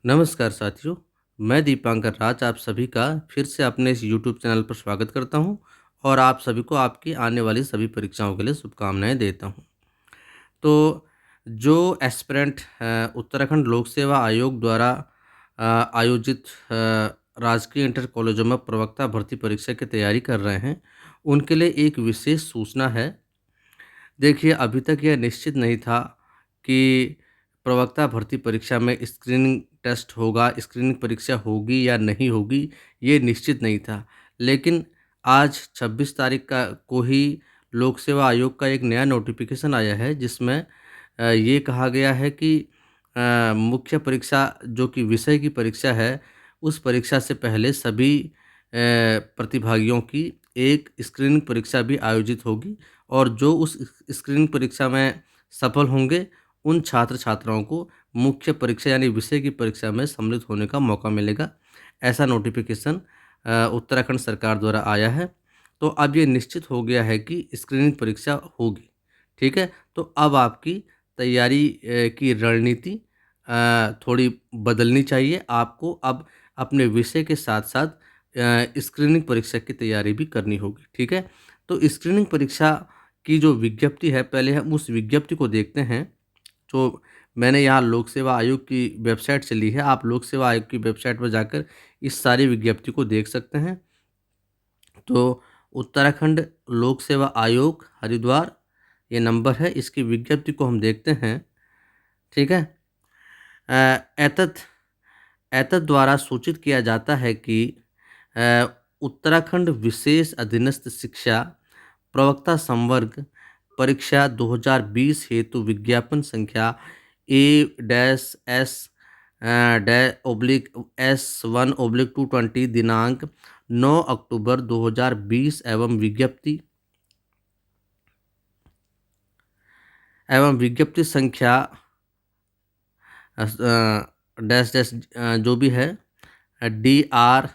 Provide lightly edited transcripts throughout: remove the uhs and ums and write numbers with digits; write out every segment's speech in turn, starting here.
नमस्कार साथियों, मैं दीपांकर राज आप सभी का फिर से अपने इस यूट्यूब चैनल पर स्वागत करता हूं और आप सभी को आपकी आने वाली सभी परीक्षाओं के लिए शुभकामनाएं देता हूं। तो जो एस्पिरेंट उत्तराखंड लोक सेवा आयोग द्वारा आयोजित राजकीय इंटर कॉलेजों में प्रवक्ता भर्ती परीक्षा की तैयारी कर रहे हैं, उनके लिए एक विशेष सूचना है। देखिए, अभी तक यह निश्चित नहीं था कि प्रवक्ता भर्ती परीक्षा में स्क्रीनिंग टेस्ट होगा, स्क्रीनिंग परीक्षा होगी या नहीं होगी, ये निश्चित नहीं था। लेकिन आज 26 तारीख का को ही लोक सेवा आयोग का एक नया नोटिफिकेशन आया है, जिसमें ये कहा गया है कि मुख्य परीक्षा जो कि विषय की परीक्षा है, उस परीक्षा से पहले सभी प्रतिभागियों की एक स्क्रीनिंग परीक्षा भी आयोजित होगी और जो उस स्क्रीनिंग परीक्षा में सफल होंगे, उन छात्र-छात्राओं को मुख्य परीक्षा यानी विषय की परीक्षा में सम्मिलित होने का मौका मिलेगा। ऐसा नोटिफ़िकेशन उत्तराखंड सरकार द्वारा आया है। तो अब ये निश्चित हो गया है कि स्क्रीनिंग परीक्षा होगी, ठीक है? तो अब आपकी तैयारी की रणनीति थोड़ी बदलनी चाहिए। आपको अब अपने विषय के साथ-साथ स्क्रीनिंग परीक्षा की तैयारी भी करनी होगी, ठीक है? तो स्क्रीनिंग परीक्षा की जो विज्ञप्ति है, पहले हम उस विज्ञप्ति को देखते हैं, जो मैंने यहाँ लोक सेवा आयोग की वेबसाइट से ली है। आप लोक सेवा आयोग की वेबसाइट पर जाकर इस सारी विज्ञप्ति को देख सकते हैं। तो उत्तराखंड लोक सेवा आयोग हरिद्वार ये नंबर है, इसकी विज्ञप्ति को हम देखते हैं, ठीक है? एतत् एतद् द्वारा सूचित किया जाता है कि अ, उत्तराखंड विशेष अधीनस्थ शिक्षा प्रवक्ता संवर्ग परीक्षा 2020 हेतु विज्ञापन संख्या ए डैश एस ऑब्लिक S1/220 दिनांक 9 अक्टूबर 2020 एवं विज्ञप्ति संख्या डैश डैश जो भी है DR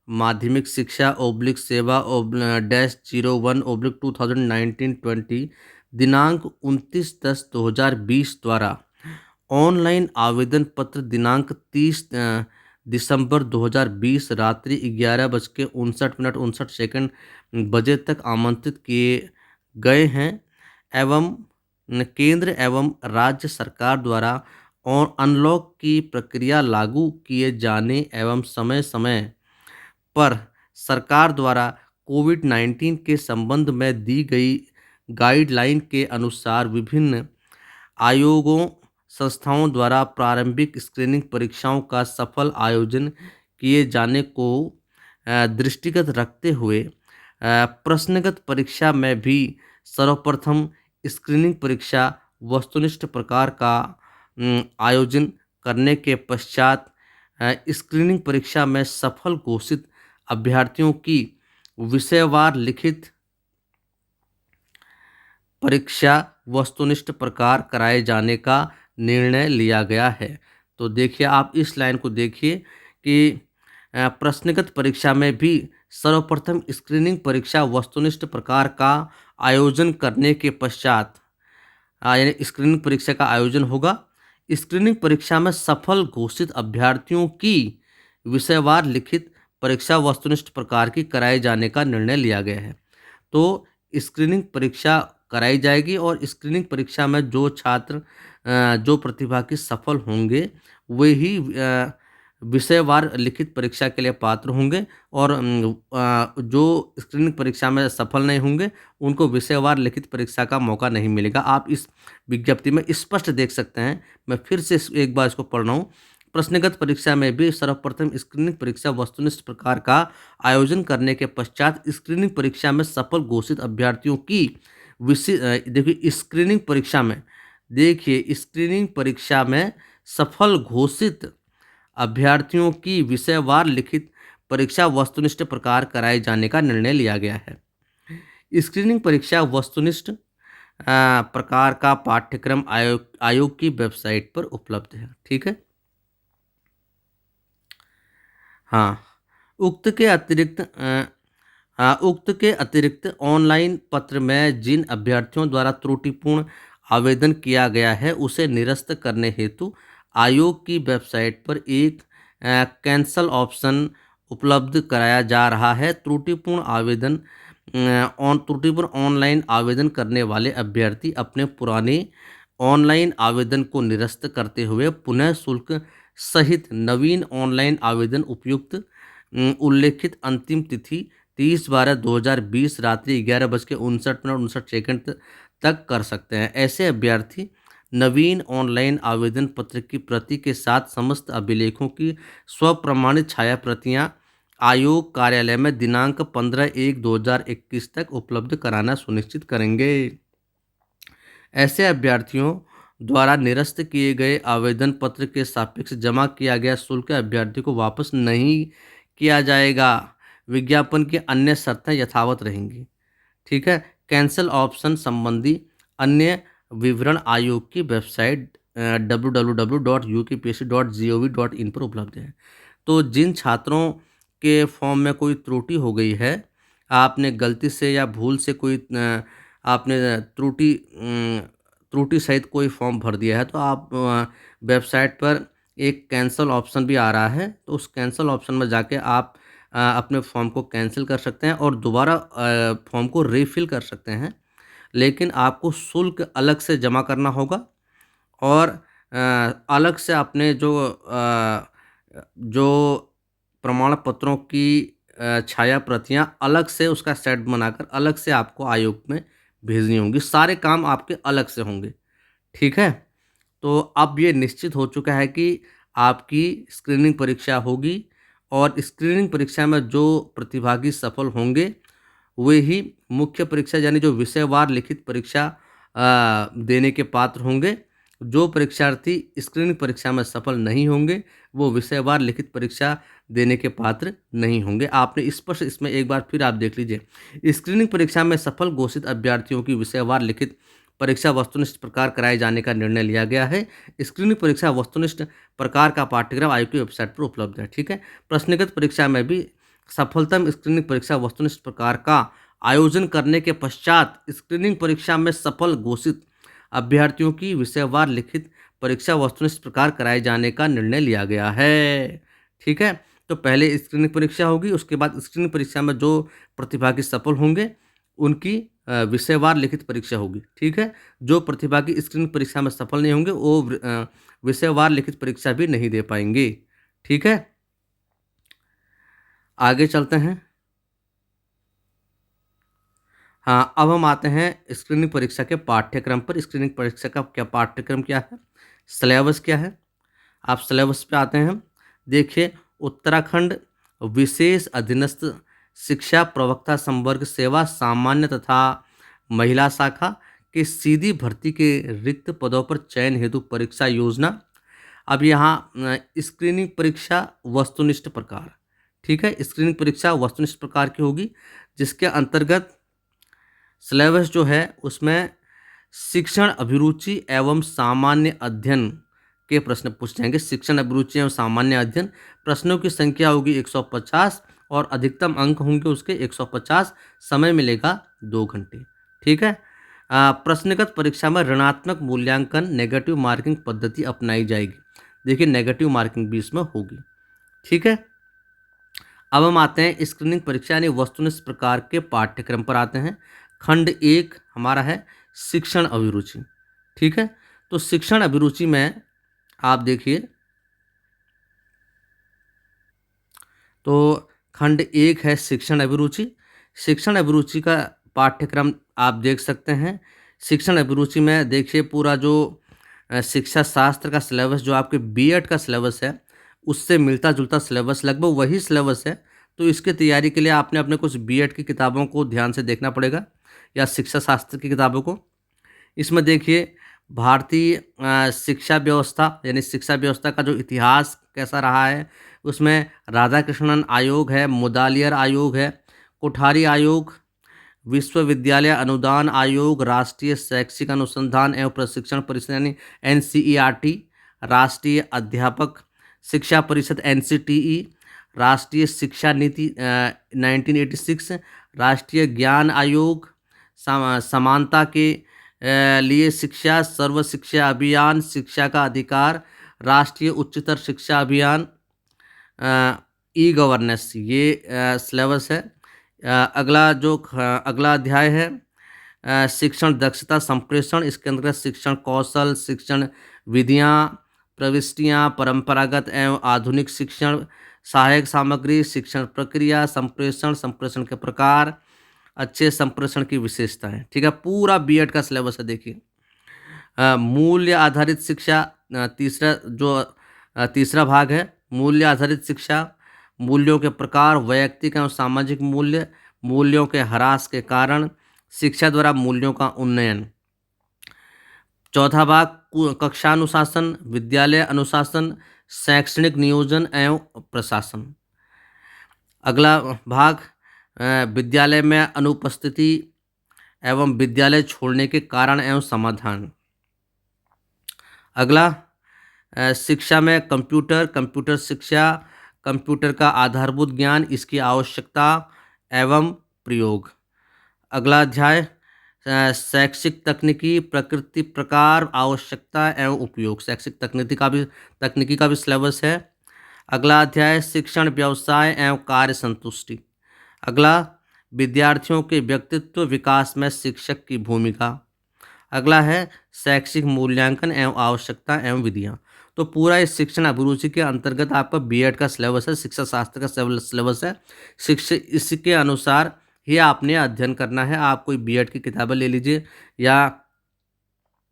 माध्यमिक शिक्षा ओब्लिक सेवा डैश 01/2019-20 दिनांक 29/10/2020 द्वारा ऑनलाइन आवेदन पत्र दिनांक 30 दिसंबर 2020 रात्रि 11:59 बजे तक आमंत्रित किए गए हैं एवं केंद्र एवं राज्य सरकार द्वारा और अनलॉक की प्रक्रिया लागू किए जाने एवं समय-समय पर सरकार द्वारा कोविड-19 के संबंध में दी गई गाइडलाइन के अनुसार विभिन्न आयोगों, संस्थाओं द्वारा प्रारंभिक स्क्रीनिंग परीक्षाओं का सफल आयोजन किए जाने को दृष्टिगत रखते हुए प्रश्नगत परीक्षा में भी सर्वप्रथम स्क्रीनिंग परीक्षा वस्तुनिष्ठ प्रकार का आयोजन करने के पश्चात स्क्रीनिंग परीक्षा में सफल घोषित अभ्यर्थियों की विषयवार लिखित परीक्षा वस्तुनिष्ठ प्रकार कराए जाने का निर्णय लिया गया है। तो देखिए, आप इस लाइन को देखिए कि प्रश्नगत परीक्षा में भी सर्वप्रथम स्क्रीनिंग परीक्षा वस्तुनिष्ठ प्रकार का आयोजन करने के पश्चात यानी स्क्रीनिंग परीक्षा का आयोजन होगा। स्क्रीनिंग परीक्षा में सफल घोषित अभ्यर्थियों की विषयवार लिखित परीक्षा वस्तुनिष्ठ प्रकार की कराए जाने का निर्णय लिया गया है। तो स्क्रीनिंग परीक्षा कराई जाएगी और स्क्रीनिंग परीक्षा में जो छात्र जो प्रतिभागी सफल होंगे, वे ही विषयवार लिखित परीक्षा के लिए पात्र होंगे और जो स्क्रीनिंग परीक्षा में सफल नहीं होंगे, उनको विषयवार लिखित परीक्षा का मौका नहीं मिलेगा। आप इस विज्ञप्ति में स्पष्ट देख सकते हैं। मैं फिर से एक बार इसको पढ़ रहा हूँ। प्रश्नगत परीक्षा में भी सर्वप्रथम स्क्रीनिंग परीक्षा वस्तुनिष्ठ प्रकार का आयोजन करने के पश्चात स्क्रीनिंग परीक्षा में सफल घोषित अभ्यर्थियों की देखिए स्क्रीनिंग परीक्षा में सफल घोषित अभ्यर्थियों की विषयवार लिखित परीक्षा वस्तुनिष्ठ प्रकार कराए जाने का निर्णय लिया गया है। स्क्रीनिंग परीक्षा वस्तुनिष्ठ प्रकार का पाठ्यक्रम आयोग की वेबसाइट पर उपलब्ध है, ठीक है? हाँ, उक्त के अतिरिक्त ऑनलाइन पत्र में जिन अभ्यर्थियों द्वारा त्रुटिपूर्ण आवेदन किया गया है, उसे निरस्त करने हेतु आयोग की वेबसाइट पर एक कैंसल ऑप्शन उपलब्ध कराया जा रहा है। त्रुटिपूर्ण ऑनलाइन आवेदन करने वाले अभ्यर्थी अपने पुराने ऑनलाइन आवेदन को निरस्त करते हुए पुनः शुल्क सहित नवीन ऑनलाइन आवेदन उपयुक्त उल्लेखित अंतिम तिथि 30/12/2020 रात्रि 11:59 तक कर सकते हैं। ऐसे अभ्यर्थी नवीन ऑनलाइन आवेदन पत्र की प्रति के साथ समस्त अभिलेखों की स्वप्रमाणित छाया प्रतियां आयोग कार्यालय में दिनांक 15/1/2021 तक उपलब्ध कराना सुनिश्चित करेंगे। ऐसे अभ्यर्थियों द्वारा निरस्त किए गए आवेदन पत्र के सापेक्ष जमा किया गया शुल्क अभ्यर्थी को वापस नहीं किया जाएगा। विज्ञापन की अन्य शर्तें यथावत रहेंगी। ठीक है। कैंसल ऑप्शन संबंधी अन्य विवरण आयोग की वेबसाइट www.upsc.gov.in पर उपलब्ध है। तो जिन छात्रों के फॉर्म में कोई त्रुटि हो गई है, आपने गलती से या भूल से कोई आपने त्रुटि सहित कोई फॉर्म भर दिया है, तो आप वेबसाइट पर एक कैंसल ऑप्शन भी आ रहा है, तो उस कैंसल ऑप्शन में जाके आप अपने फॉर्म को कैंसिल कर सकते हैं और दोबारा फॉर्म को रीफिल कर सकते हैं। लेकिन आपको शुल्क अलग से जमा करना होगा और अलग से अपने जो प्रमाण पत्रों की छाया प्रतियां अलग से उसका सेट बनाकर अलग से आपको आयोग में भेजनी होंगी। सारे काम आपके अलग से होंगे। ठीक है। तो अब ये निश्चित हो चुका है कि आपकी स्क्रीनिंग परीक्षा होगी और स्क्रीनिंग परीक्षा में जो प्रतिभागी सफल होंगे वे ही मुख्य परीक्षा यानी जो विषयवार लिखित परीक्षा देने के पात्र होंगे। जो परीक्षार्थी स्क्रीनिंग परीक्षा में सफल नहीं होंगे वो विषयवार लिखित परीक्षा देने के पात्र नहीं होंगे। आपने स्पष्ट इसमें एक बार फिर आप देख लीजिए, स्क्रीनिंग परीक्षा में सफल घोषित अभ्यर्थियों की विषयवार लिखित परीक्षा वस्तुनिष्ठ प्रकार कराए जाने का निर्णय लिया गया है। स्क्रीनिंग परीक्षा वस्तुनिष्ठ प्रकार का पाठ्यक्रम आयोग की वेबसाइट पर उपलब्ध है। ठीक है। प्रश्नगत परीक्षा में भी सफलतम स्क्रीनिंग परीक्षा वस्तुनिष्ठ प्रकार का आयोजन करने के पश्चात स्क्रीनिंग परीक्षा में सफल घोषित अभ्यर्थियों की विषयवार लिखित परीक्षा वस्तुनिष्ठ प्रकार कराए जाने का निर्णय लिया गया है। ठीक है। तो पहले स्क्रीनिंग परीक्षा होगी, उसके बाद स्क्रीनिंग परीक्षा में जो प्रतिभागी सफल होंगे उनकी विषयवार लिखित परीक्षा होगी। ठीक है। जो प्रतिभागी स्क्रीनिंग परीक्षा में सफल नहीं होंगे वो विषयवार लिखित परीक्षा भी नहीं दे पाएंगे। ठीक है। आगे चलते हैं। हाँ, अब हम आते हैं स्क्रीनिंग परीक्षा के पाठ्यक्रम पर। स्क्रीनिंग परीक्षा का क्या पाठ्यक्रम क्या है, सिलेबस क्या है, आप सिलेबस पे आते हैं। देखिए, उत्तराखंड विशेष अधीनस्थ शिक्षा प्रवक्ता संवर्ग सेवा सामान्य तथा महिला शाखा के सीधी भर्ती के रिक्त पदों पर चयन हेतु परीक्षा योजना। अब यहाँ स्क्रीनिंग परीक्षा वस्तुनिष्ठ प्रकार। ठीक है। स्क्रीनिंग परीक्षा वस्तुनिष्ठ प्रकार की होगी जिसके अंतर्गत सिलेबस जो है उसमें शिक्षण अभिरुचि एवं सामान्य अध्ययन के प्रश्न पूछे जाएंगे। शिक्षण अभिरुचि एवं सामान्य अध्ययन, प्रश्नों की संख्या होगी 150 और अधिकतम अंक होंगे उसके 150। समय मिलेगा 2 घंटे। ठीक है। प्रश्नगत परीक्षा में ऋणात्मक मूल्यांकन नेगेटिव मार्किंग पद्धति अपनाई जाएगी। देखिए, नेगेटिव मार्किंग भी इसमें होगी। ठीक है। अब हम आते हैं स्क्रीनिंग परीक्षा यानी वस्तुनिष्ठ प्रकार के पाठ्यक्रम पर आते हैं। खंड 1 हमारा है शिक्षण अभिरुचि। ठीक है। तो शिक्षण अभिरुचि में आप देखिए, तो खंड 1 है शिक्षण अभिरुचि। शिक्षण अभिरुचि का पाठ्यक्रम आप देख सकते हैं। शिक्षण अभिरुचि में देखिए पूरा जो शिक्षा शास्त्र का सिलेबस जो आपके बीएड का सिलेबस है उससे मिलता जुलता सिलेबस, लगभग वही सिलेबस है। तो इसकी तैयारी के लिए आपने अपने कुछ बीएड की किताबों को ध्यान से देखना पड़ेगा या शिक्षा शास्त्र की किताबों को। इसमें देखिए भारतीय शिक्षा व्यवस्था यानी शिक्षा व्यवस्था का जो इतिहास कैसा रहा है, उसमें राधाकृष्णन आयोग है, मुदालियर आयोग है, कोठारी आयोग, विश्वविद्यालय अनुदान आयोग, राष्ट्रीय शैक्षिक अनुसंधान एवं प्रशिक्षण परिषद यानी एनसीईआरटी, राष्ट्रीय अध्यापक शिक्षा परिषद एनसीटीई, राष्ट्रीय शिक्षा नीति 1986, राष्ट्रीय ज्ञान आयोग, समानता के लिए शिक्षा, सर्व शिक्षा अभियान, शिक्षा का अधिकार, राष्ट्रीय उच्चतर शिक्षा अभियान, ई गवर्नेंस, ये सिलेबस है। अगला अध्याय है शिक्षण दक्षता संप्रेषण। इसके अंतर्गत शिक्षण कौशल, शिक्षण विधियां, प्रविष्टियां, परंपरागत एवं आधुनिक शिक्षण, सहायक सामग्री, शिक्षण प्रक्रिया, संप्रेषण, संप्रेषण के प्रकार, अच्छे संप्रेषण की विशेषताएं। ठीक है, पूरा बीएड का सिलेबस है। देखिए, मूल्य आधारित शिक्षा, तीसरा भाग है मूल्य आधारित शिक्षा। मूल्यों के प्रकार, वैयक्तिक एवं सामाजिक मूल्य, मूल्यों के ह्रास के कारण, शिक्षा द्वारा मूल्यों का उन्नयन। चौथा भाग कक्षा अनुशासन, विद्यालय अनुशासन, शैक्षणिक नियोजन एवं प्रशासन। अगला भाग विद्यालय में अनुपस्थिति एवं विद्यालय छोड़ने के कारण एवं समाधान। अगला शिक्षा में कंप्यूटर शिक्षा, कंप्यूटर का आधारभूत ज्ञान, इसकी आवश्यकता एवं प्रयोग। अगला अध्याय शैक्षिक तकनीकी, प्रकृति, प्रकार, आवश्यकता एवं उपयोग। शैक्षिक तकनीकी का भी सिलेबस है। अगला अध्याय शिक्षण व्यवसाय एवं कार्य संतुष्टि। अगला विद्यार्थियों के व्यक्तित्व विकास में शिक्षक की भूमिका। अगला है शैक्षिक मूल्यांकन एवं आवश्यकता एवं विधियां। तो पूरा इस शिक्षण अभिरुचि के अंतर्गत आपका बीएड का सिलेबस है, शिक्षा शास्त्र का सिलेबस है। इसके अनुसार ही आपने अध्ययन करना है। आप कोई बीएड की किताबें ले लीजिए या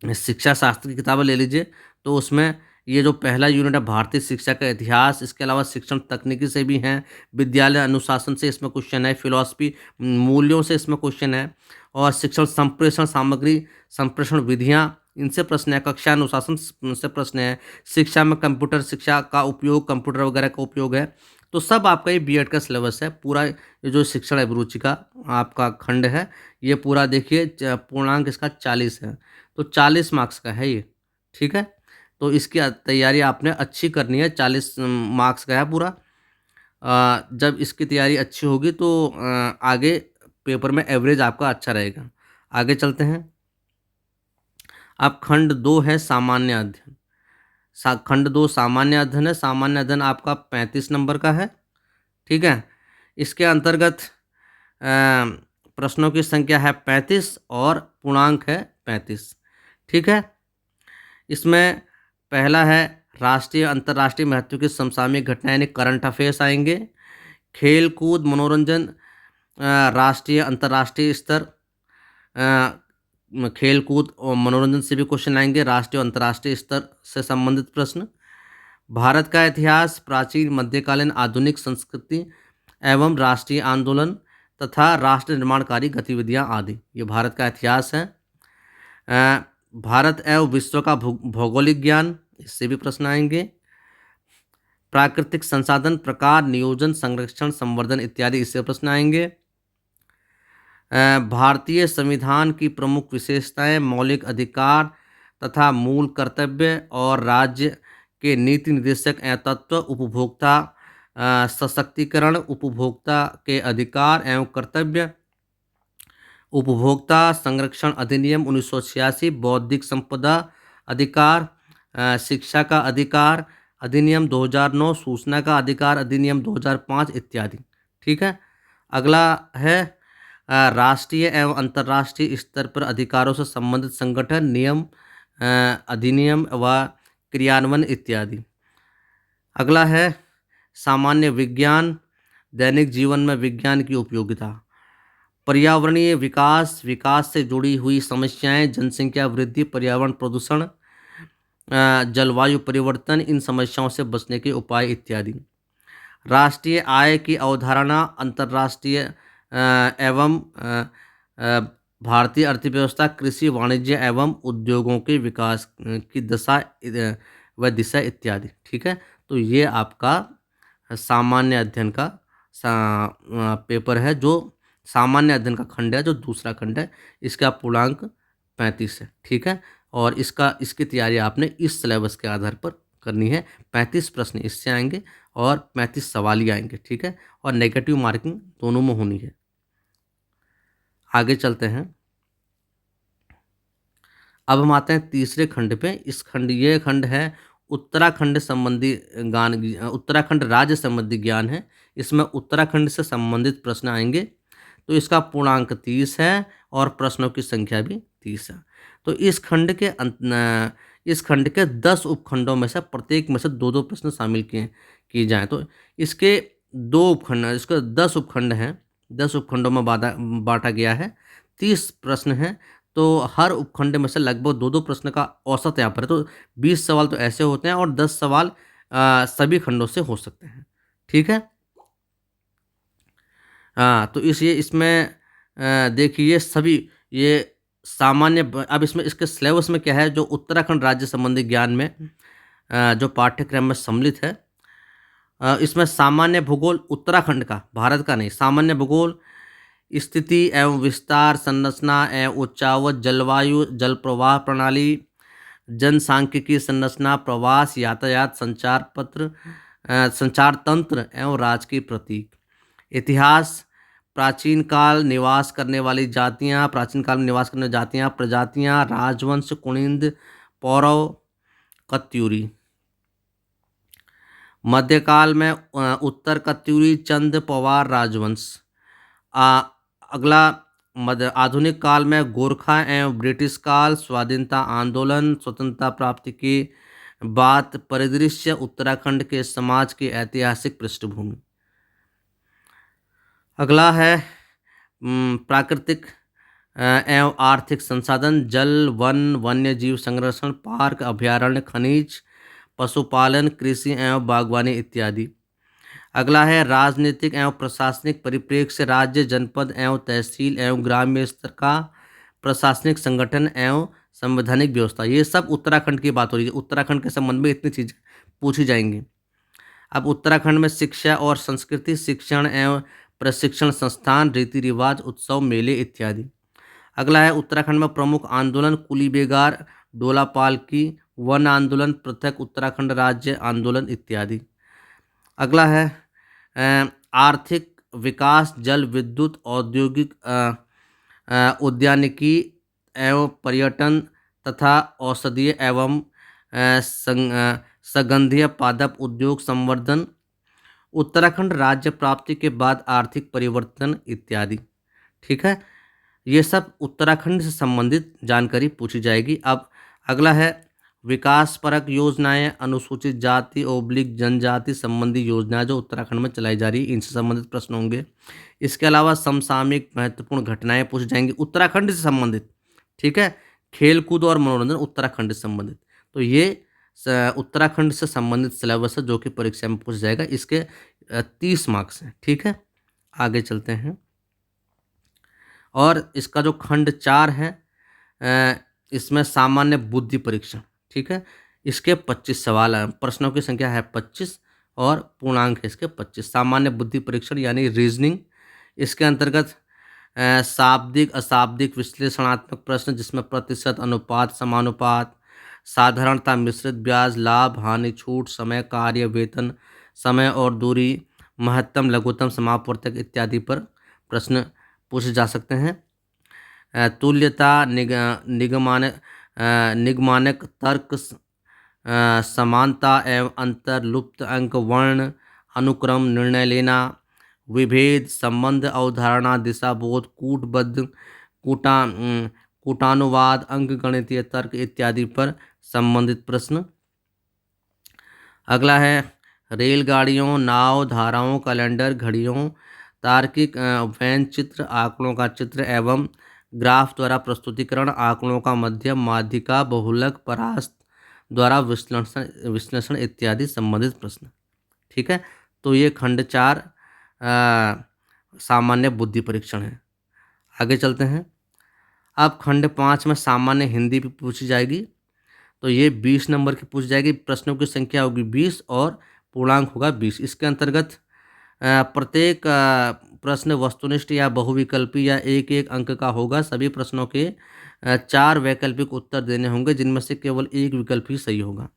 शिक्षा शास्त्र की किताबें ले लीजिए, तो उसमें ये जो पहला यूनिट है भारतीय शिक्षा का इतिहास, इसके अलावा शिक्षण तकनीकी से भी हैं, विद्यालय अनुशासन से इसमें क्वेश्चन है, फिलॉसफी मूल्यों से इसमें क्वेश्चन है, और शिक्षण संप्रेषण सामग्री, संप्रेषण विधियां, इनसे प्रश्न है। कक्षा अनुशासन से प्रश्न है। शिक्षा में कंप्यूटर शिक्षा का उपयोग, कंप्यूटर वगैरह का उपयोग है। तो सब आपका ये बीएड का सिलेबस है। पूरा ये जो शिक्षण अभिरुचि का आपका खंड है, ये पूरा देखिए, पूर्णांक इसका 40 है, तो 40 मार्क्स का है ये। ठीक है, तो इसकी तैयारी आपने अच्छी करनी है। 40 मार्क्स का है पूरा। जब इसकी तैयारी अच्छी होगी तो आगे पेपर में एवरेज आपका अच्छा रहेगा। आगे चलते हैं। अब खंड 2 है सामान्य अध्ययन। खंड 2 सामान्य अध्ययन है। सामान्य अध्ययन आपका 35 नंबर का है। ठीक है, इसके अंतर्गत प्रश्नों की संख्या है 35 और पूर्णांक है 35। ठीक है, इसमें पहला है राष्ट्रीय अंतर्राष्ट्रीय महत्व की समसामयिक घटनाएं, यानी करंट अफेयर्स आएंगे। खेल कूद मनोरंजन, राष्ट्रीय अंतर्राष्ट्रीय स्तर, खेल कूद और मनोरंजन से भी क्वेश्चन आएंगे, राष्ट्रीय और अंतर्राष्ट्रीय स्तर से संबंधित प्रश्न। भारत का इतिहास, प्राचीन मध्यकालीन आधुनिक संस्कृति एवं राष्ट्रीय आंदोलन तथा राष्ट्र निर्माणकारी गतिविधियां आदि, ये भारत का इतिहास है। भारत एवं विश्व का भौगोलिक ज्ञान, इससे भी प्रश्न आएंगे। प्राकृतिक संसाधन प्रकार, नियोजन, संरक्षण, संवर्धन इत्यादि, इससे प्रश्न आएंगे। भारतीय संविधान की प्रमुख विशेषताएं, मौलिक अधिकार तथा मूल कर्तव्य और राज्य के नीति निर्देशक तत्व, उपभोक्ता सशक्तिकरण, उपभोक्ता के अधिकार एवं कर्तव्य, उपभोक्ता संरक्षण अधिनियम 1986, बौद्धिक संपदा अधिकार, शिक्षा का अधिकार अधिनियम 2009, सूचना का अधिकार अधिनियम 2005 इत्यादि। ठीक है, अगला है राष्ट्रीय एवं अंतर्राष्ट्रीय स्तर पर अधिकारों से संबंधित संगठन, नियम, अधिनियम व क्रियान्वयन इत्यादि। अगला है सामान्य विज्ञान, दैनिक जीवन में विज्ञान की उपयोगिता, पर्यावरणीय विकास, विकास से जुड़ी हुई समस्याएं, जनसंख्या वृद्धि, पर्यावरण प्रदूषण, जलवायु परिवर्तन, इन समस्याओं से बचने के उपाय इत्यादि। राष्ट्रीय आय की अवधारणा, अंतर्राष्ट्रीय एवं भारतीय अर्थव्यवस्था, कृषि, वाणिज्य एवं उद्योगों के विकास की दशा व दिशा इत्यादि। ठीक है, तो ये आपका सामान्य अध्ययन का पेपर है, जो सामान्य अध्ययन का खंड है, जो दूसरा खंड है। इसका पूर्णांक 35 है। ठीक है, और इसकी तैयारी आपने इस सिलेबस के आधार पर करनी है। 35 प्रश्न इससे आएंगे और 35 सवाल ही आएंगे। ठीक है, और नेगेटिव मार्किंग दोनों में होनी है। आगे चलते हैं। अब हम आते हैं तीसरे खंड पे। ये खंड है उत्तराखंड संबंधी उत्तराखंड राज्य संबंधी ज्ञान है। इसमें उत्तराखंड से संबंधित प्रश्न आएंगे। तो इसका पूर्णांक 30 है और प्रश्नों की संख्या भी 30 है। तो इस खंड के 10 उपखंडों में से प्रत्येक में से दो दो प्रश्न शामिल किए जाएं। तो इसके इसके 10 उपखंड हैं। 10 उपखंडों में बांटा गया है। 30 प्रश्न हैं। तो हर उपखंड में से लगभग दो दो प्रश्न का औसत यहाँ पर है। तो 20 सवाल तो ऐसे होते हैं और 10 सवाल सभी खंडों से हो सकते हैं। ठीक है। हाँ, तो इसलिए इसमें देखिए सभी ये अब इसमें इसके सिलेबस में क्या है, जो उत्तराखंड राज्य संबंधी ज्ञान में जो पाठ्यक्रम में सम्मिलित है, इसमें सामान्य भूगोल उत्तराखंड का, भारत का नहीं, सामान्य भूगोल, स्थिति एवं विस्तार, संरचना एवं उच्चावच, जलवायु, जल प्रवाह प्रणाली, जनसांख्यिकी, संरचना, प्रवास, यातायात, संचार तंत्र एवं राजकीय प्रतीक, इतिहास, प्राचीन काल में निवास करने वाली जातियाँ, प्रजातियाँ, राजवंश, कुनिंद, पौरव, कत्यूरी, मध्यकाल में उत्तर कत्यूरी, चंद, पवार राजवंश। अगला आधुनिक काल में गोरखा एवं ब्रिटिश काल, स्वाधीनता आंदोलन, स्वतंत्रता प्राप्ति की बात, परिदृश्य, उत्तराखंड के समाज की ऐतिहासिक पृष्ठभूमि। अगला है प्राकृतिक एवं आर्थिक संसाधन, जल, वन, वन्य जीव संरक्षण, पार्क, अभयारण्य, खनिज, पशुपालन, कृषि एवं बागवानी इत्यादि। अगला है राजनीतिक एवं प्रशासनिक परिप्रेक्ष्य, राज्य, जनपद एवं तहसील एवं ग्राम्य स्तर का प्रशासनिक संगठन एवं संवैधानिक व्यवस्था। ये सब उत्तराखंड की बात हो रही है। उत्तराखंड के संबंध में इतनी चीज़ें पूछी जाएंगी। अब उत्तराखंड में शिक्षा और संस्कृति, शिक्षण एवं प्रशिक्षण संस्थान, रीति रिवाज, उत्सव, मेले इत्यादि। अगला है उत्तराखंड में प्रमुख आंदोलन, कुली बेगार, डोला पालकी, वन आंदोलन, पृथक उत्तराखंड राज्य आंदोलन इत्यादि। अगला है आर्थिक विकास, जल विद्युत, औद्योगिक उद्यानिकी एवं पर्यटन तथा औषधीय एवं सुगंधीय पादप उद्योग संवर्धन, उत्तराखंड राज्य प्राप्ति के बाद आर्थिक परिवर्तन इत्यादि। ठीक है, ये सब उत्तराखंड से संबंधित जानकारी पूछी जाएगी। अब अगला है विकास परक योजनाएं, अनुसूचित जाति जनजाति संबंधी योजनाएं जो उत्तराखंड में चलाई जा रही है, इनसे संबंधित प्रश्न होंगे। इसके अलावा समसामयिक महत्वपूर्ण घटनाएं पूछी जाएंगी उत्तराखंड से संबंधित। ठीक है, खेलकूद और मनोरंजन उत्तराखंड से संबंधित। तो ये उत्तराखंड से संबंधित सिलेबस है जो कि परीक्षा में पूछा जाएगा। इसके 30 मार्क्स हैं। ठीक है, आगे चलते हैं। और इसका जो खंड 4 है, इसमें सामान्य बुद्धि परीक्षण। ठीक है, इसके 25 सवाल हैं। प्रश्नों की संख्या है 25 और पूर्णांक है इसके 25। सामान्य बुद्धि परीक्षण यानी रीजनिंग। इसके अंतर्गत शाब्दिक अशाब्दिक विश्लेषणात्मक प्रश्न, जिसमें प्रतिशत, अनुपात, समानुपात, साधारणता, मिश्रित ब्याज, लाभ हानि, छूट, समय, कार्य, वेतन, समय और दूरी, महत्तम लघुत्तम समापवर्तक इत्यादि पर प्रश्न पूछे जा सकते हैं। तुल्यता, निगमानक तर्क, समानता एवं अंतर, लुप्त अंक, वर्ण, अनुक्रम, निर्णय लेना, विभेद, संबंध, अवधारणा, दिशाबोध, कूटबद्ध, कूटानुवाद, अंकगणितीय तर्क इत्यादि पर संबंधित प्रश्न। अगला है रेलगाड़ियों, नाव, धाराओं, कैलेंडर, घड़ियों, तार्किक वैन चित्र, आंकड़ों का चित्र एवं ग्राफ द्वारा प्रस्तुतिकरण, आंकड़ों का मध्यम, माध्यिका, बहुलक, परास्त द्वारा विश्लेषण इत्यादि संबंधित प्रश्न। ठीक है, तो ये खंड 4 सामान्य बुद्धि परीक्षण है। आगे चलते हैं। अब खंड 5 में सामान्य हिंदी भी पूछी जाएगी। तो ये 20 नंबर की पूछी जाएगी। प्रश्नों की संख्या होगी 20 और पूर्णांक होगा 20। इसके अंतर्गत प्रत्येक प्रश्न वस्तुनिष्ठ या बहुविकल्पी या एक एक अंक का होगा। सभी प्रश्नों के 4 वैकल्पिक उत्तर देने होंगे, जिनमें से केवल एक विकल्प ही सही होगा।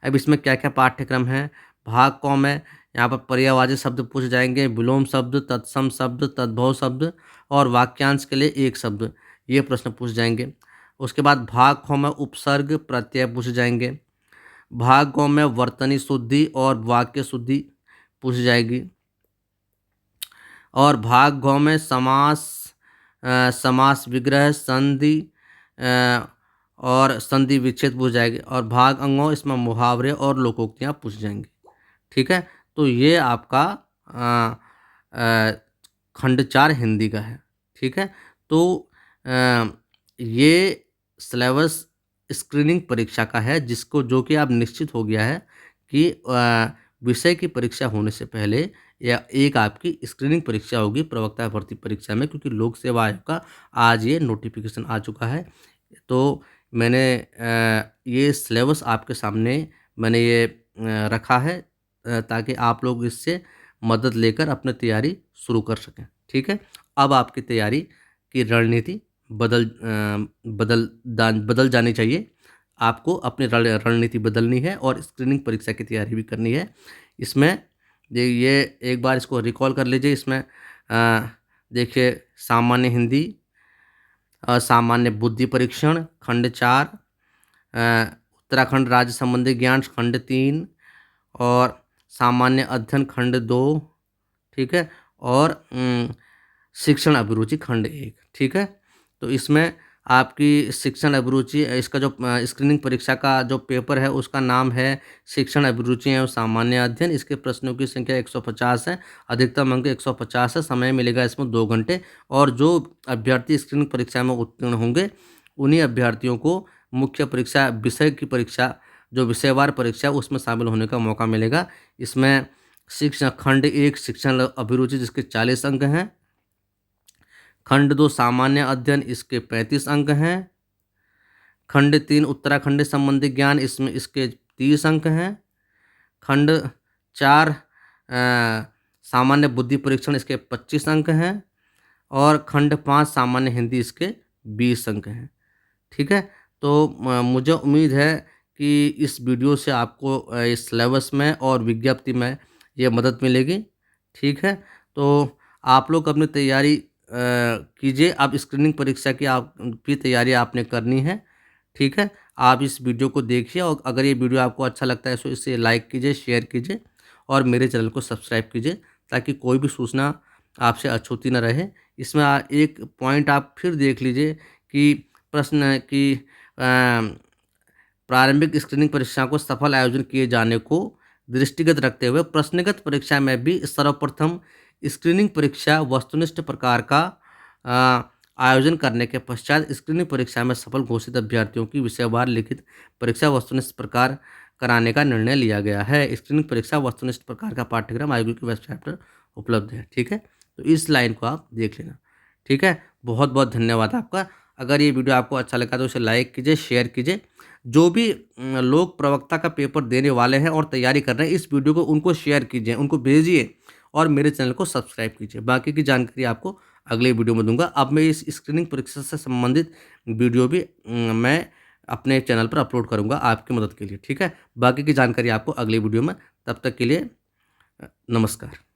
अब इसमें क्या क्या पाठ्यक्रम है, भाग कौन है, यहाँ पर पर्यायवाची शब्द पूछे जाएंगे, विलोम शब्द, तत्सम शब्द, तद्भव शब्द और वाक्यांश के लिए एक शब्द, ये प्रश्न पूछे जाएंगे। उसके बाद भाग ख में उपसर्ग प्रत्यय पूछे जाएंगे। भाग गौ में वर्तनी शुद्धि और वाक्य शुद्धि पूछी जाएगी। और भाग गौ में समास विग्रह संधि और संधि विच्छेद पूछ जाएगी। और भाग अंगों इसमें मुहावरे और लोकोक्तियाँ पूछ जाएंगी। ठीक है, तो ये आपका खंड 4 हिंदी का है। ठीक है, तो ये सिलेबस स्क्रीनिंग परीक्षा का है, जिसको जो कि आप निश्चित हो गया है कि विषय की परीक्षा होने से पहले या एक आपकी स्क्रीनिंग परीक्षा होगी प्रवक्ता भर्ती परीक्षा में, क्योंकि लोक सेवा आयोग का आज ये नोटिफिकेशन आ चुका है। तो मैंने ये सिलेबस आपके सामने मैंने ये रखा है ताकि आप लोग इससे मदद लेकर अपनी तैयारी शुरू कर सकें। ठीक है, अब आपकी तैयारी की रणनीति बदल जानी चाहिए। आपको अपनी रणनीति बदलनी है और स्क्रीनिंग परीक्षा की तैयारी भी करनी है। इसमें ये एक बार इसको रिकॉल कर लीजिए। इसमें देखिए, सामान्य हिंदी, सामान्य बुद्धि परीक्षण खंड 4, उत्तराखंड राज्य संबंधी ज्ञान खंड 3 और सामान्य अध्ययन खंड 2। ठीक है, और शिक्षण अभिरुचि खंड 1। ठीक है, तो इसमें आपकी शिक्षण अभिरुचि, इसका जो स्क्रीनिंग परीक्षा का जो पेपर है उसका नाम है शिक्षण अभिरुचि एवं सामान्य अध्ययन। इसके प्रश्नों की संख्या 150 है, अधिकतम अंक 150 है, समय मिलेगा इसमें 2 घंटे। और जो अभ्यर्थी स्क्रीनिंग परीक्षा में उत्तीर्ण होंगे उन्हीं अभ्यर्थियों को मुख्य परीक्षा विषय की परीक्षा, जो विषयवार परीक्षा, उसमें शामिल होने का मौका मिलेगा। इसमें शिक्षण खंड 1 शिक्षण अभिरुचि जिसके 40 अंक हैं, खंड 2 सामान्य अध्ययन इसके 35 अंक हैं, खंड 3 उत्तराखंड संबंधी ज्ञान इसमें इसके 30 अंक हैं, खंड 4 सामान्य बुद्धि परीक्षण इसके 25 अंक हैं और खंड 5 सामान्य हिंदी इसके 20 अंक हैं। ठीक है, तो मुझे उम्मीद है कि इस वीडियो से आपको इस सिलेबस में और विज्ञप्ति में ये मदद मिलेगी। ठीक है, तो आप लोग अपनी तैयारी कीजिए। अब स्क्रीनिंग परीक्षा की आपकी तैयारी आपने करनी है। ठीक है, आप इस वीडियो को देखिए और अगर ये वीडियो आपको अच्छा लगता है तो इसे लाइक कीजिए, शेयर कीजिए और मेरे चैनल को सब्सक्राइब कीजिए ताकि कोई भी सूचना आपसे अछूती न रहे। इसमें एक पॉइंट आप फिर देख लीजिए कि प्रश्न कि प्रारंभिक स्क्रीनिंग परीक्षा को सफल आयोजन किए जाने को दृष्टिगत रखते हुए प्रश्नगत परीक्षा में भी सर्वप्रथम स्क्रीनिंग परीक्षा वस्तुनिष्ठ प्रकार का आयोजन करने के पश्चात स्क्रीनिंग परीक्षा में सफल घोषित अभ्यर्थियों की विषयवार लिखित परीक्षा वस्तुनिष्ठ प्रकार कराने का निर्णय लिया गया है। स्क्रीनिंग परीक्षा वस्तुनिष्ठ प्रकार का पाठ्यक्रम आयोग की वेबसाइट पर उपलब्ध है। ठीक है, तो इस लाइन को आप देख लेना। ठीक है, बहुत बहुत धन्यवाद आपका। अगर ये वीडियो आपको अच्छा लगा तो इसे लाइक कीजिए, शेयर कीजिए। जो भी लोग प्रवक्ता का पेपर देने वाले हैं और तैयारी कर रहे हैं, इस वीडियो को उनको शेयर कीजिए, उनको भेजिए और मेरे चैनल को सब्सक्राइब कीजिए। बाकी की जानकारी आपको अगले वीडियो में दूंगा। अब मैं इस स्क्रीनिंग परीक्षा से संबंधित वीडियो भी मैं अपने चैनल पर अपलोड करूंगा आपकी मदद के लिए। ठीक है, बाकी की जानकारी आपको अगले वीडियो में। तब तक के लिए नमस्कार।